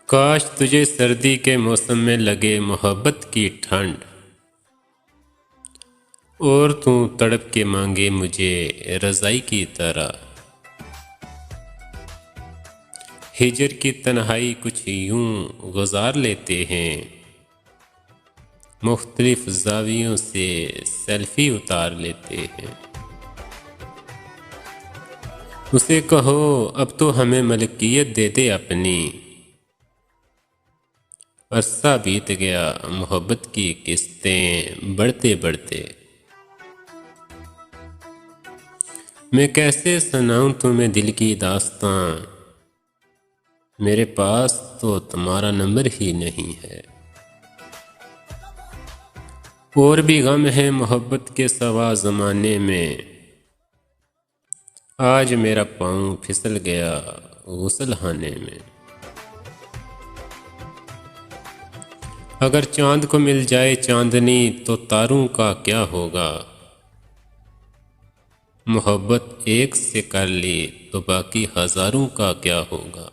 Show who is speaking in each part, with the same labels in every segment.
Speaker 1: काश तुझे सर्दी के मौसम में लगे मोहब्बत की ठंड, और तू तड़प के मांगे मुझे रज़ाई की तरह। हिजर की तन्हाई कुछ यूं गुजार लेते हैं, मुख्तलिफ ज़ावियों से सेल्फी उतार लेते हैं। उसे कहो अब तो हमें मलकियत दे दे अपनी, अरसा बीत गया मोहब्बत की किस्तें बढ़ते बढ़ते। मैं कैसे सुनाऊं तुम्हें दिल की दास्तां, मेरे पास तो तुम्हारा नंबर ही नहीं है। और भी गम है मोहब्बत के सवा ज़माने में, आज मेरा पाँव फिसल गया गुसलखाने में। अगर चांद को मिल जाए चांदनी तो तारों का क्या होगा, मोहब्बत एक से कर ली तो बाकी हजारों का क्या होगा।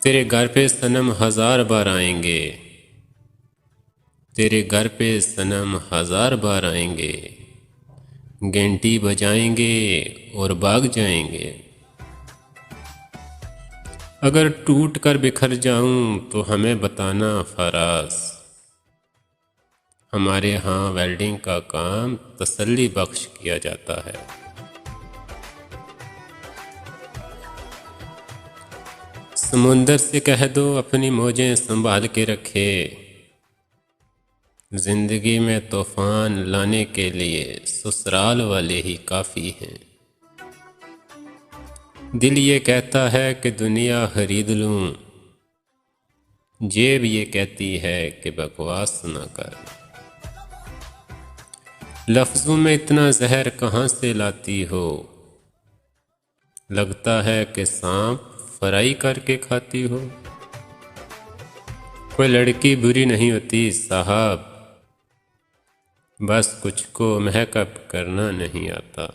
Speaker 1: तेरे घर पे सनम 1000 बार आएंगे, तेरे घर पे सनम 1000 बार आएंगे, घंटी बजाएंगे और भाग जाएंगे। अगर टूट कर बिखर जाऊं तो हमें बताना फराज, हमारे यहाँ वेल्डिंग का काम तसल्ली बख्श किया जाता है। समुंदर से कह दो अपनी मौजें संभाल के रखे, जिंदगी में तूफान लाने के लिए ससुराल वाले ही काफ़ी हैं। दिल ये कहता है कि दुनिया खरीद लूं, जेब ये कहती है कि बकवास ना कर। लफ्ज़ों में इतना जहर कहाँ से लाती हो, लगता है कि सांप फ्राई करके खाती हो। कोई लड़की बुरी नहीं होती साहब, बस कुछ को मेकअप करना नहीं आता।